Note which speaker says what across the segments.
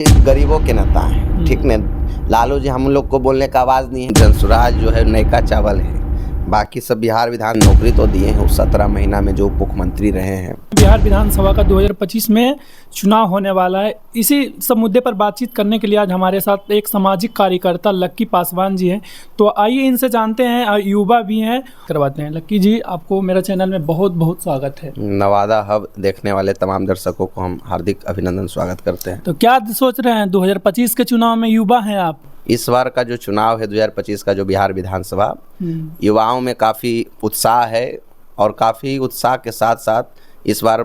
Speaker 1: गरीबों के नेता हैं, ठीक ने। लालू जी हम लोग को बोलने का आवाज़ नहीं है। जनसुराज जो है नयका चावल है। बाकी सब बिहार विधान नौकरी तो दिए हैं उस 17 महीना में जो उप मुख्यमंत्री रहे हैं।
Speaker 2: बिहार विधानसभा का 2025 में चुनाव होने वाला है। इसी सब मुद्दे पर बातचीत करने के लिए आज हमारे साथ एक सामाजिक कार्यकर्ता लक्की पासवान जी हैं। तो आइए इनसे जानते हैं, युवा भी हैं, करवाते हैं। लक्की जी, आपको मेरा चैनल में बहुत बहुत स्वागत है।
Speaker 1: नवादा हब देखने वाले तमाम दर्शकों को हम हार्दिक अभिनंदन स्वागत करते हैं।
Speaker 2: तो क्या सोच रहे हैं, 2025 के चुनाव में युवा हैं आप?
Speaker 1: इस बार का जो चुनाव है 2025 का जो बिहार विधानसभा, युवाओं में काफ़ी उत्साह है और काफ़ी उत्साह के साथ साथ इस बार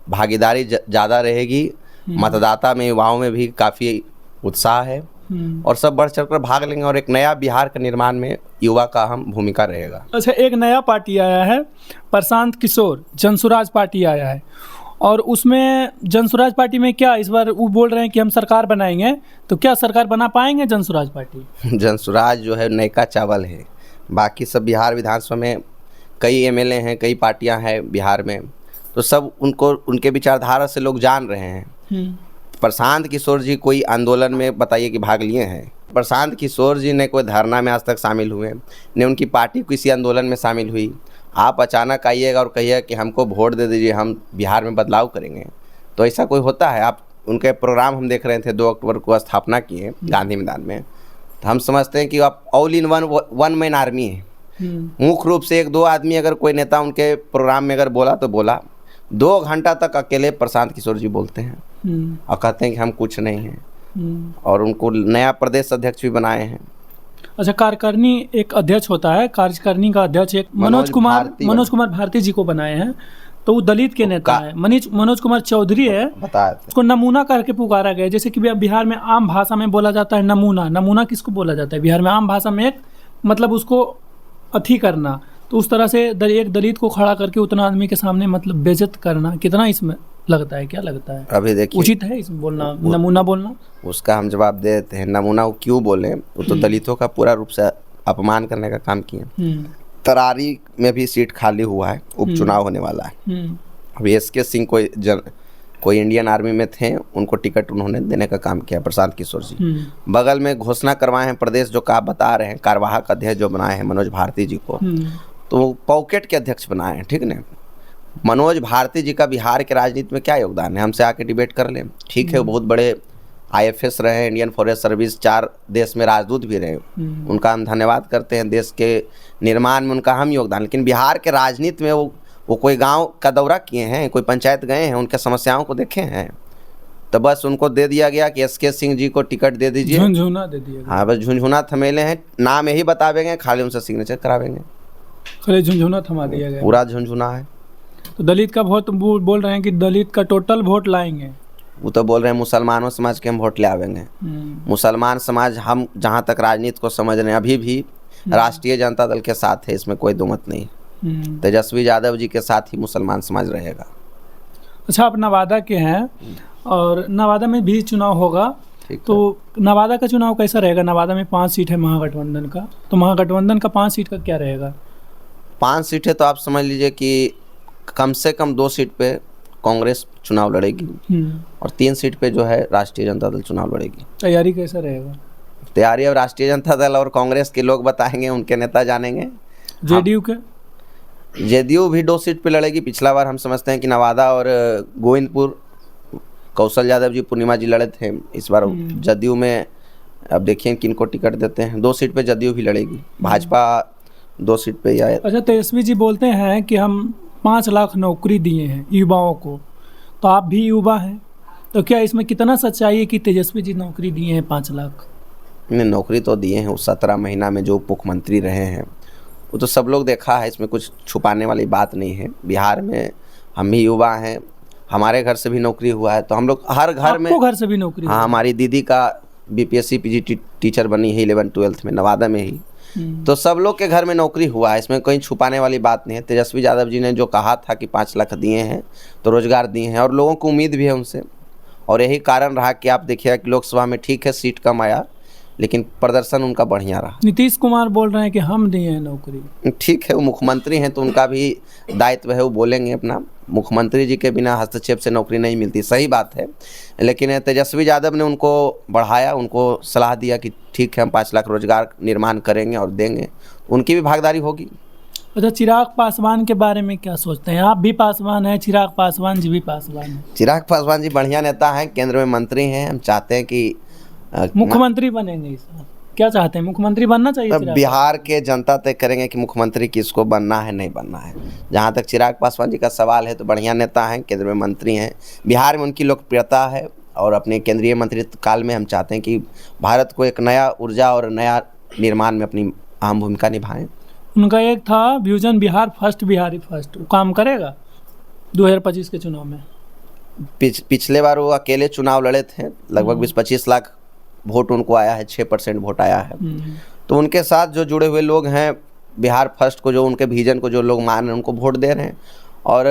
Speaker 1: भागीदारी ज़्यादा रहेगी। मतदाता में, युवाओं में भी काफ़ी उत्साह है और सब बढ़ चढ़कर भाग लेंगे और एक नया बिहार के निर्माण में युवा का अहम भूमिका रहेगा।
Speaker 2: अच्छा, एक नया पार्टी आया है, प्रशांत किशोर, जनसुराज पार्टी आया है। और उसमें जनसुराज पार्टी में क्या इस बार वो बोल रहे हैं कि हम सरकार बनाएंगे, तो क्या सरकार बना पाएंगे जनसुराज पार्टी?
Speaker 1: जनसुराज जो है नयका चावल है। बाकी सब बिहार विधानसभा में कई एमएलए हैं, कई पार्टियां हैं बिहार में, तो सब उनको उनके विचारधारा से लोग जान रहे हैं। प्रशांत किशोर जी कोई आंदोलन में बताइए कि भाग लिए हैं? प्रशांत किशोर जी ने कोई धरना में आज तक शामिल हुए, न उनकी पार्टी किसी आंदोलन में शामिल हुई। आप अचानक आइएगा और कहिए कि हमको वोट दे दीजिए, हम बिहार में बदलाव करेंगे, तो ऐसा कोई होता है? आप उनके प्रोग्राम हम देख रहे थे, 2 अक्टूबर को स्थापना किए गांधी मैदान में। तो हम समझते हैं कि आप all in one man army है। मुख्य रूप से 1-2 आदमी अगर कोई नेता उनके प्रोग्राम में अगर बोला तो बोला, 2 घंटा तक अकेले प्रशांत किशोर जी बोलते हैं और कहते हैं कि हम कुछ नहीं हैं, और उनको नया प्रदेश अध्यक्ष भी बनाए हैं।
Speaker 2: अच्छा, कार्यकारिणी एक अध्यक्ष होता है, कार्यकारिणी का अध्यक्ष एक मनोज कुमार भारती जी को बनाए हैं। तो वो दलित के नेता है, मनोज कुमार चौधरी है। उसको नमूना करके पुकारा गया, जैसे कि बिहार में आम भाषा में बोला जाता है नमूना किसको बोला जाता है बिहार में आम भाषा में? एक मतलब उसको अथी करना, तो उस तरह से एक दलित को खड़ा करके उतना आदमी के सामने मतलब बेइज्जत करना, कितना इसमें लगता है, क्या लगता है? अभी देखिए, उचित है इसमें बोलना, नमूना बोलना?
Speaker 1: उसका हम जवाब दे देते हैं। नमूना वो क्यों बोले? वो तो दलितों का पूरा रूप से अपमान करने का काम किए। तरारी में भी सीट खाली हुआ है, उपचुनाव होने वाला है। अभी एसके सिंह कोई इंडियन आर्मी में थे, उनको टिकट उन्होंने देने का काम किया, प्रशांत किशोर जी। बगल में घोषणा करवाए हैं प्रदेश, जो आप बता रहे हैं, कार्यवाहक अध्यक्ष जो बनाए हैं मनोज भारती जी को, तो पॉकेट के अध्यक्ष बनाए हैं, ठीक है। मनोज भारती जी का बिहार के राजनीति में क्या योगदान है? हमसे आके डिबेट कर लें, ठीक है। वो बहुत बड़े IFS रहे, इंडियन फॉरेस्ट सर्विस, 4 देश में राजदूत भी रहे। उनका हम धन्यवाद करते हैं, देश के निर्माण में उनका अहम योगदान। लेकिन बिहार के राजनीति में वो कोई गांव का दौरा किए हैं, कोई पंचायत गए हैं, उनके समस्याओं को देखे हैं? तो बस उनको दे दिया गया कि SK सिंह जी को टिकट दे दीजिए,
Speaker 2: झुनझुना दे दिया।
Speaker 1: हाँ, बस झुनझुना थमेले हैं, नाम यही बतावेंगे, खाली उनसे सिग्नेचर करावेंगे,
Speaker 2: खाली झुनझुना थमा दिया गया,
Speaker 1: पूरा झुनझुना है।
Speaker 2: तो दलित का वोट बोल रहे हैं कि दलित का टोटल वोट लाएंगे।
Speaker 1: वो तो बोल रहे हैं मुसलमानों समाज के हम वोट ले आवेंगे। मुसलमान समाज, हम जहाँ तक राजनीति को समझ रहे हैं, अभी भी राष्ट्रीय जनता दल के साथ है, इसमें कोई दो मत नहीं। तेजस्वी यादव जी के साथ ही मुसलमान समाज रहेगा।
Speaker 2: अच्छा, आप नवादा के हैं और नवादा में भी चुनाव होगा, तो नवादा का चुनाव कैसा रहेगा? नवादा में 5 सीट है महागठबंधन का, तो महागठबंधन का 5 सीट का क्या रहेगा?
Speaker 1: 5 सीटें तो आप समझ लीजिए कि कम से कम 2 सीट पे कांग्रेस चुनाव लड़ेगी और 3 सीट पे जो है राष्ट्रीय जनता दल चुनाव लड़ेगी।
Speaker 2: तैयारी कैसा रहेगा?
Speaker 1: तैयारी अब राष्ट्रीय जनता दल और कांग्रेस के लोग बताएंगे, उनके नेता जानेंगे। जेडीयू भी 2 सीट पे लड़ेगी। पिछला बार हम समझते हैं कि नवादा और गोविंदपुर कौशल यादव जी, पूर्णिमा जी लड़े थे। इस बार जदयू में अब देखिए किनको टिकट देते हैं। 2 सीट पे जदयू भी लड़ेगी, भाजपा 2 सीट पे आए।
Speaker 2: अच्छा, तेजस्वी जी बोलते हैं कि हम 5 लाख नौकरी दिए हैं युवाओं को, तो आप भी युवा हैं, तो क्या इसमें कितना सच्चाई है कि तेजस्वी जी नौकरी दिए हैं 5 लाख?
Speaker 1: नौकरी तो दिए हैं, उस 17 महीना में जो उप मुख्यमंत्री रहे हैं वो तो सब लोग देखा है, इसमें कुछ छुपाने वाली बात नहीं है। बिहार में हम भी युवा हैं, हमारे घर से भी नौकरी हुआ है, तो हम लोग हर घर में,
Speaker 2: घर से भी नौकरी?
Speaker 1: हाँ, हमारी दीदी का BPSC PG टीचर बनी है 11-12 में नवादा में ही, तो सब लोग के घर में नौकरी हुआ है, इसमें कोई छुपाने वाली बात नहीं है। तेजस्वी यादव जी ने जो कहा था कि 5 लाख दिए हैं, तो रोजगार दिए हैं और लोगों को उम्मीद भी है उनसे, और यही कारण रहा कि आप देखिए कि लोकसभा में ठीक है सीट कम आया, लेकिन प्रदर्शन उनका बढ़िया रहा।
Speaker 2: नीतीश कुमार बोल रहे हैं कि हम दिए हैं नौकरी।
Speaker 1: ठीक है, वो मुख्यमंत्री हैं तो उनका भी दायित्व है, वो बोलेंगे अपना। मुख्यमंत्री जी के बिना हस्तक्षेप से नौकरी नहीं मिलती, सही बात है। लेकिन तेजस्वी यादव ने उनको बढ़ाया, उनको सलाह दिया कि ठीक है हम 5 लाख रोजगार निर्माण करेंगे और देंगे, उनकी भी भागीदारी होगी।
Speaker 2: अच्छा, चिराग पासवान के बारे में क्या सोचते हैं? आप भी पासवान हैं, चिराग पासवान जी भी पासवान हैं।
Speaker 1: चिराग पासवान जी बढ़िया नेता हैं, केंद्र में मंत्री हैं। हम चाहते हैं कि
Speaker 2: मुख्यमंत्री बनेंगे इस बार। क्या चाहते हैं, मुख्यमंत्री बनना चाहिए?
Speaker 1: बिहार के जनता तय करेंगे कि मुख्यमंत्री किसको बनना है, नहीं बनना है। जहाँ तक चिराग पासवान जी का सवाल है तो बढ़िया नेता हैं, केंद्र में मंत्री हैं, बिहार में उनकी लोकप्रियता है और अपने केंद्रीय मंत्रित्व काल में हम चाहते हैं कि भारत को एक नया ऊर्जा और नया निर्माण में अपनी अहम भूमिका निभाएं।
Speaker 2: उनका एक था vision Bihar first, Bihari first, वो काम करेगा 2025 के चुनाव में?
Speaker 1: पिछले बार वो अकेले चुनाव लड़े थे, लगभग 20-25 लाख वोट उनको आया है, 6% वोट आया है। तो उनके साथ जो जुड़े हुए लोग हैं, बिहार फर्स्ट को, जो उनके विजन को जो लोग मान रहे हैं, उनको वोट दे रहे हैं। और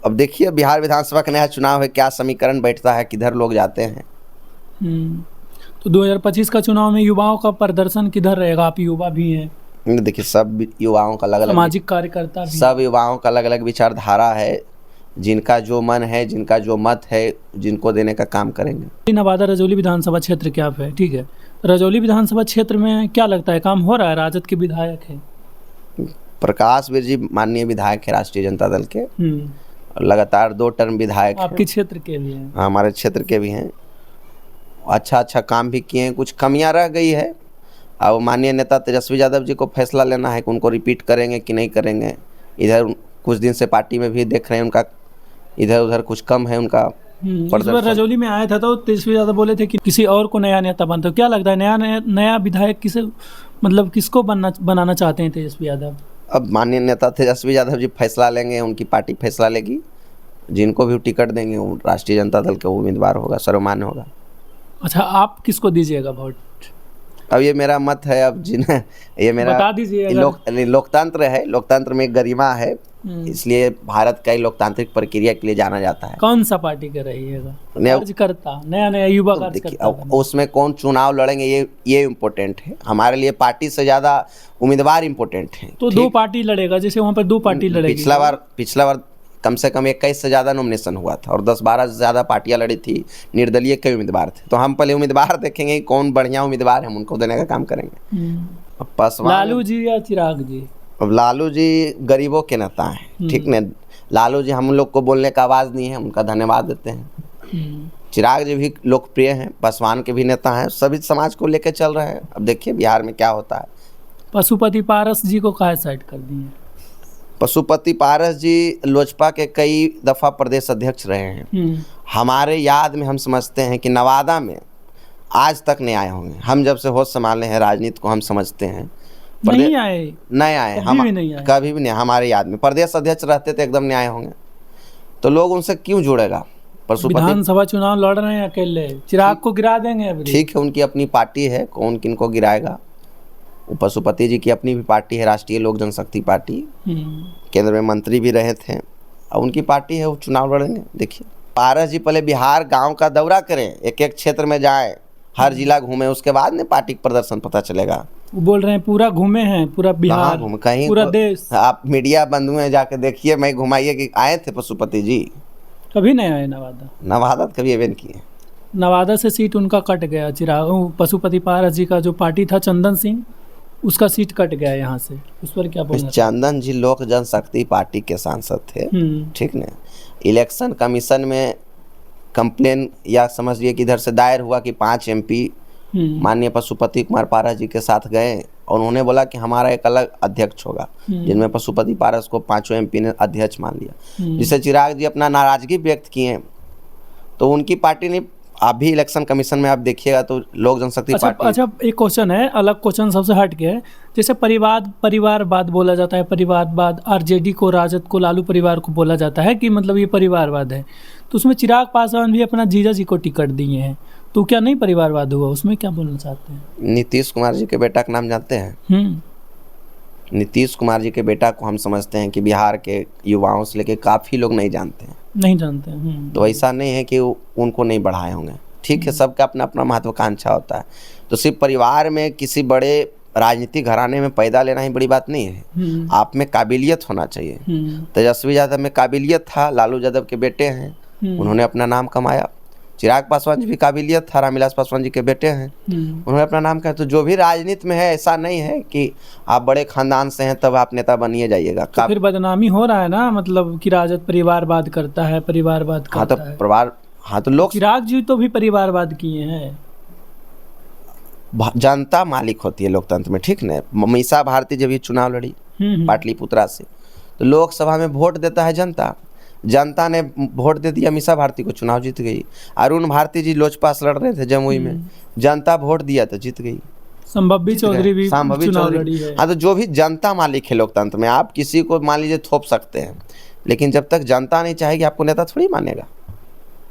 Speaker 1: अब देखिए बिहार विधानसभा का नया चुनाव है, क्या समीकरण बैठता है, किधर लोग जाते हैं।
Speaker 2: तो 2025 का चुनाव में युवाओं का प्रदर्शन किधर रहेगा? आप युवा भी हैं।
Speaker 1: देखिए सब युवाओं का अलग अलग,
Speaker 2: सामाजिक कार्यकर्ता भी,
Speaker 1: सब युवाओं का अलग अलग विचारधारा है, जिनका जो मन है, जिनका जो मत है, जिनको देने का काम करेंगे।
Speaker 2: नवादा रजौली विधानसभा क्षेत्र क्या है? ठीक है, रजौली विधानसभा क्षेत्र में क्या लगता है काम हो रहा है? राजद के विधायक है
Speaker 1: प्रकाश वीर जी, माननीय विधायक है राष्ट्रीय जनता दल के, लगातार 2 टर्म विधायक।
Speaker 2: आपके क्षेत्र के भी हैं?
Speaker 1: हमारे क्षेत्र के भी हैं, अच्छा काम भी किए हैं। कुछ कमियां रह गई है, अब माननीय नेता तेजस्वी यादव जी को फैसला लेना है कि उनको रिपीट करेंगे कि नहीं करेंगे। इधर कुछ दिन से पार्टी में भी देख रहे हैं उनका इधर उधर कुछ कम है उनका।
Speaker 2: इस बार रजौली में आया था तो तेजस्वी यादव बोले थे कि किसी और को नया नेता बनता है। क्या लगता है नया विधायक किसे, मतलब किसको बनाना चाहते हैं तेजस्वी यादव?
Speaker 1: अब माननीय नेता तेजस्वी यादव जी फैसला लेंगे, उनकी पार्टी फैसला लेगी, जिनको भी टिकट देंगे वो राष्ट्रीय जनता दल के उम्मीदवार होगा, सर्वमान्य होगा।
Speaker 2: अच्छा, आप किसको दीजिएगा वोट?
Speaker 1: अब ये मेरा मत है, अब जिन्हें ये मेरा
Speaker 2: बता दीजिए।
Speaker 1: लोकतंत्र है, लोकतंत्र में गरिमा है, इसलिए भारत का ही लोकतांत्रिक प्रक्रिया के लिए जाना जाता है।
Speaker 2: कौन सा पार्टी के रहिएगा? कार्यकर्ता, नया युवा कार्यकर्ता।
Speaker 1: उसमें कौन चुनाव लड़ेंगे ये इम्पोर्टेंट है हमारे लिए, पार्टी से ज्यादा उम्मीदवार इम्पोर्टेंट है।
Speaker 2: तो 2 पार्टी लड़ेगा, जैसे वहाँ पर 2 पार्टी लड़ेगी।
Speaker 1: पिछला बार कम से कम 21 से ज़्यादा नॉमिनेशन हुआ था और 10-12 से ज़्यादा पार्टियां लड़ी थी, निर्दलीय कई उम्मीदवार थे। तो हम पहले उम्मीदवार देखेंगे कौन बढ़िया उम्मीदवार है, हम उनको देने का काम करेंगे। पासवान,
Speaker 2: लालू जी या चिराग जी?
Speaker 1: अब लालू जी गरीबों के नेता हैं, ठीक न। लालू जी हम लोग को बोलने का आवाज़ नहीं है, उनका धन्यवाद देते हैं। चिराग जी भी लोकप्रिय हैं, पासवान के भी नेता हैं, सभी समाज को लेकर चल रहे हैं। अब देखिए बिहार में क्या होता है।
Speaker 2: पशुपति पारस जी को काहे साइड कर दिए?
Speaker 1: पशुपति पारस जी लोजपा के कई दफ़ा प्रदेश अध्यक्ष रहे हैं। हमारे याद में हम समझते हैं कि नवादा में आज तक नहीं आए होंगे। हम जब से होश संभाले हैं राजनीति को, हम समझते हैं
Speaker 2: नहीं आए,
Speaker 1: हम कभी भी नहीं, हमारे याद में प्रदेश अध्यक्ष रहते थे, एकदम नहीं आए होंगे। तो लोग उनसे क्यों जुड़ेगा?
Speaker 2: विधानसभा चुनाव लड़ रहे हैं अकेले, चिराग को गिरा देंगे।
Speaker 1: ठीक है, उनकी अपनी पार्टी है, कौन किनको गिराएगा। पशुपति जी की अपनी भी पार्टी है, राष्ट्रीय लोक जनशक्ति पार्टी, केंद्र में मंत्री भी रहे थे, और उनकी पार्टी है, वो चुनाव लड़ेंगे। देखिए पारस जी पहले बिहार गांव का दौरा करें, एक एक क्षेत्र में जाएं, हर जिला घूमें, उसके बाद में पार्टी का प्रदर्शन पता चलेगा।
Speaker 2: वो बोल रहे हैं पूरा घूमे हैं, पूरा बिहार घूमे,
Speaker 1: कहीं
Speaker 2: पूरा देश।
Speaker 1: आप मीडिया बंधु हैं, जाके देखिए, मैं घुमाइए कि आए थे पशुपति जी?
Speaker 2: कभी नहीं आए नवादा
Speaker 1: कभी इवेंट किए।
Speaker 2: नवादा से सीट उनका कट गया। चिराग पशुपति पारस जी का जो पार्टी था चंदन सिंह, उसका सीट कट गया यहाँ से, उस पर क्या बोलना?
Speaker 1: चंदन जी लोक जनशक्ति पार्टी के सांसद थे, ठीक न। इलेक्शन कमीशन में कंप्लेन या समझिए कि इधर से दायर हुआ कि 5 MP माननीय पशुपति कुमार पारस जी के साथ गए और उन्होंने बोला कि हमारा एक अलग अध्यक्ष होगा, जिनमें पशुपति पारस को 5 MP ने अध्यक्ष मान लिया, जिससे चिराग जी अपना नाराजगी व्यक्त किए। तो उनकी पार्टी ने अभी इलेक्शन कमीशन में आप देखिएगा तो लोक जनशक्ति पार्टी।
Speaker 2: अच्छा, एक क्वेश्चन है, अलग क्वेश्चन सबसे हट के है, जैसे परिवारवाद बोला जाता है, परिवारवाद RJD को, राजद को, लालू परिवार को बोला जाता है कि मतलब ये परिवारवाद है, तो उसमें चिराग पासवान भी अपना जीजा जी को टिकट दिए हैं, तो क्या नहीं परिवारवाद हुआ? उसमें क्या बोलना चाहते हैं?
Speaker 1: नीतीश कुमार जी के बेटा का नाम जानते हैं? नीतीश कुमार जी के बेटा को हम समझते हैं कि बिहार के युवाओं से लेके काफ़ी लोग नहीं जानते हैं।
Speaker 2: नहीं जानते हैं।
Speaker 1: तो ऐसा नहीं है कि उनको नहीं बढ़ाए होंगे, ठीक है, सबका अपना अपना महत्वाकांक्षा होता है। तो सिर्फ परिवार में किसी बड़े राजनीतिक घराने में पैदा लेना ही बड़ी बात नहीं है, आप में काबिलियत होना चाहिए। तेजस्वी यादव में काबिलियत था, लालू यादव के बेटे हैं, उन्होंने अपना नाम कमाया। चिराग पासवान जी भी काबिलियत था, रामविलास पासवान जी के बेटे हैं, उन्होंने अपना नाम कहा। तो जो भी राजनीति में है, ऐसा नहीं है कि आप बड़े खानदान से हैं तब आप नेता बनिए जाइएगा।
Speaker 2: तो फिर बदनामी हो रहा है ना, मतलब कि राजद परिवारवाद करता है, परिवारवाद करता है।
Speaker 1: परिवार, हाँ तो लोग,
Speaker 2: चिराग जी तो भी परिवारवाद किए हैं।
Speaker 1: जनता मालिक होती है लोकतंत्र में, ठीक न। मीसा भारती जब ये चुनाव लड़ी पाटलिपुत्रा से, तो लोकसभा में वोट देता है जनता, जनता ने वोट दे दिया मीसा भारती को, चुनाव जीत गई। अरुण भारती जी लोजपा से लड़ रहे थे जमुई में, जनता वोट दिया तो जीत गई।
Speaker 2: संभवी चौधरी भी चुनाव लड़ी है।
Speaker 1: हाँ, तो जो भी जनता मालिक है लोकतंत्र में, आप किसी को मान लीजिए थोप सकते हैं, लेकिन जब तक जनता नहीं चाहेगी आपको नेता थोड़ी मानेगा।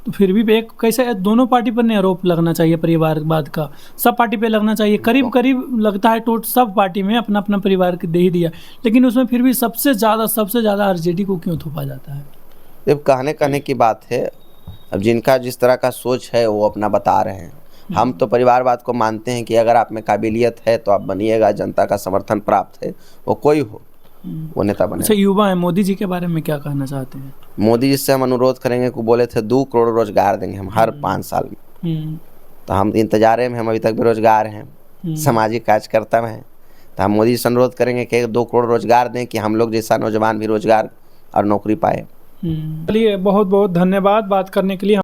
Speaker 2: तो फिर भी एक कैसे दोनों पार्टी पर नहीं आरोप लगना चाहिए परिवारवाद का, सब पार्टी पे लगना चाहिए। करीब करीब लगता है सब पार्टी में अपना अपना परिवार के दे ही दिया, लेकिन उसमें फिर भी सबसे ज़्यादा आरजेडी को क्यों थोपा जाता है?
Speaker 1: जब कहने की बात है, अब जिनका जिस तरह का सोच है वो अपना बता रहे हैं। हम तो परिवारवाद को मानते हैं कि अगर आप में काबिलियत है तो आप बनिएगा, जनता का समर्थन प्राप्त है, वो कोई हो वो नेता बने।
Speaker 2: अच्छा, युवा है, मोदी जी के बारे में क्या कहना चाहते हैं?
Speaker 1: मोदी जी से हम अनुरोध करेंगे कि बोले थे 2 करोड़ रोजगार देंगे हम हर 5 साल में, तो हम इंतजारे में, हम अभी तक बेरोजगार हैं, सामाजिक कार्यकर्ता में हैं। तो हम मोदी जी से अनुरोध करेंगे कि 2 करोड़ रोजगार दें कि हम लोग जैसा नौजवान भी रोजगार और नौकरी पाए।
Speaker 2: चलिए, बहुत बहुत धन्यवाद बात करने के लिए।